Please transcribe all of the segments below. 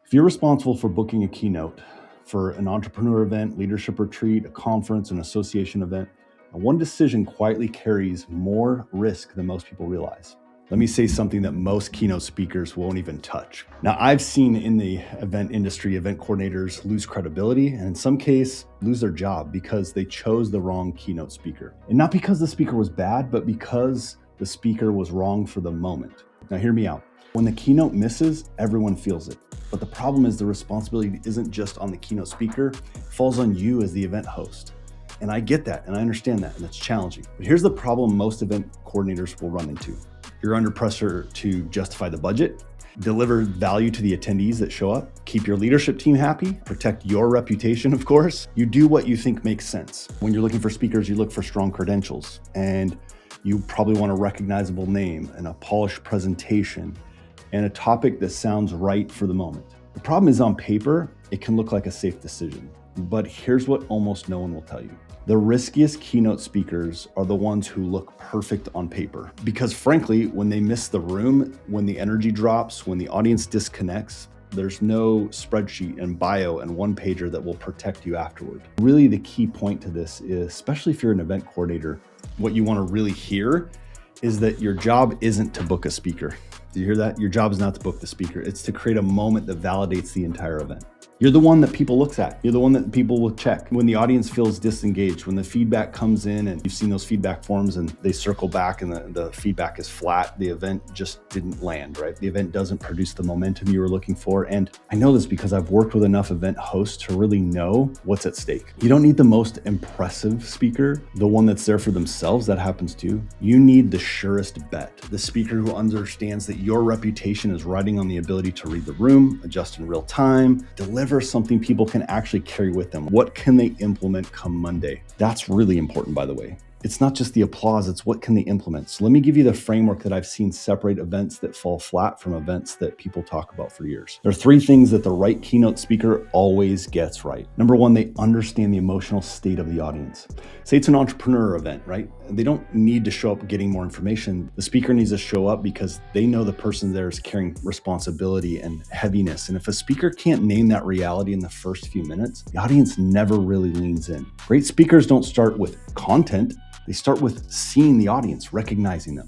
If you're responsible for booking a keynote for an entrepreneur event, leadership retreat, a conference, an association event, one decision quietly carries more risk than most people realize. Let me say something that most keynote speakers won't even touch. Now, I've seen in the event industry, event coordinators lose credibility and in some case lose their job because they chose the wrong keynote speaker. And not because the speaker was bad, but because the speaker was wrong for the moment. Now, hear me out. When the keynote misses, everyone feels it. But the problem is the responsibility isn't just on the keynote speaker, it falls on you as the event host. And I get that, and I understand that, and it's challenging. But here's the problem most event coordinators will run into. You're under pressure to justify the budget, deliver value to the attendees that show up, keep your leadership team happy, protect your reputation, of course. You do what you think makes sense. When you're looking for speakers, you look for strong credentials, and you probably want a recognizable name and a polished presentation and a topic that sounds right for the moment. The problem is on paper, it can look like a safe decision, but here's what almost no one will tell you. The riskiest keynote speakers are the ones who look perfect on paper. Because frankly, when they miss the room, when the energy drops, when the audience disconnects, there's no spreadsheet and bio and one pager that will protect you afterward. Really, the key point to this is, especially if you're an event coordinator, what you want to really hear is that your job isn't to book a speaker. Do you hear that? Your job is not to book the speaker. It's to create a moment that validates the entire event. You're the one that people look at. You're the one that people will check. When the audience feels disengaged, when the feedback comes in and you've seen those feedback forms and they circle back and the feedback is flat, the event just didn't land, right? The event doesn't produce the momentum you were looking for. And I know this because I've worked with enough event hosts to really know what's at stake. You don't need the most impressive speaker, the one that's there for themselves. That happens too. You need the surest bet, the speaker who understands that your reputation is riding on the ability to read the room, adjust in real time, deliver something people can actually carry with them. What can they implement come Monday? That's really important, by the way. It's not just the applause, it's what can they implement. So let me give you the framework that I've seen separate events that fall flat from events that people talk about for years. There are three things that the right keynote speaker always gets right. Number one, they understand the emotional state of the audience. Say it's an entrepreneur event, right? They don't need to show up getting more information. The speaker needs to show up because they know the person there is carrying responsibility and heaviness. And if a speaker can't name that reality in the first few minutes, the audience never really leans in. Great speakers don't start with content. They start with seeing the audience, recognizing them.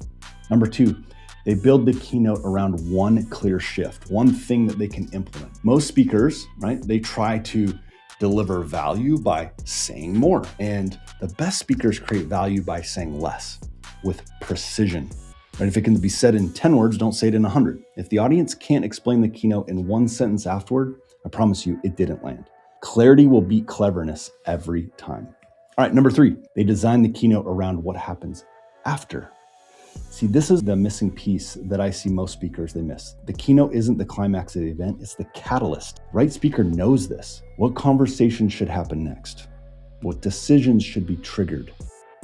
Number two, they build the keynote around one clear shift, one thing that they can implement. Most speakers, right, they try to deliver value by saying more. And the best speakers create value by saying less with precision. Right? If it can be said in 10 words, don't say it in 100. If the audience can't explain the keynote in one sentence afterward, I promise you it didn't land. Clarity will beat cleverness every time. All right, number three, they design the keynote around what happens after. See, this is the missing piece that I see most speakers they miss. The keynote isn't the climax of the event, it's the catalyst. Right speaker knows this. What conversation should happen next? What decisions should be triggered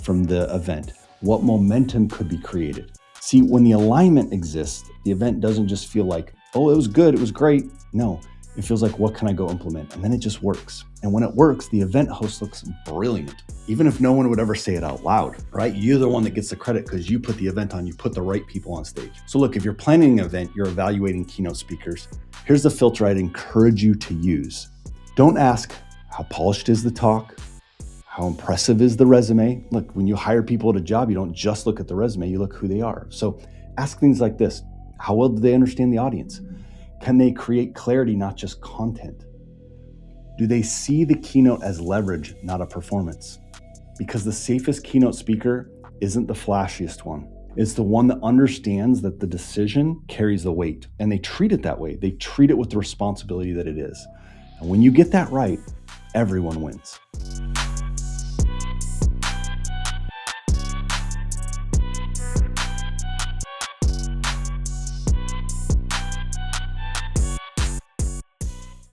from the event? What momentum could be created? See, when the alignment exists, the event doesn't just feel like, oh, it was good, it was great. No. It feels like, what can I go implement? And then it just works. And when it works, the event host looks brilliant, even if no one would ever say it out loud, right? You're the one that gets the credit because you put the event on, you put the right people on stage. So look, if you're planning an event, you're evaluating keynote speakers, here's the filter I'd encourage you to use. Don't ask, how polished is the talk? How impressive is the resume? Look, when you hire people at a job, you don't just look at the resume, you look who they are. So ask things like this. How well do they understand the audience? Can they create clarity, not just content? Do they see the keynote as leverage, not a performance? Because the safest keynote speaker isn't the flashiest one. It's the one that understands that the decision carries the weight, and they treat it that way. They treat it with the responsibility that it is. And when you get that right, everyone wins.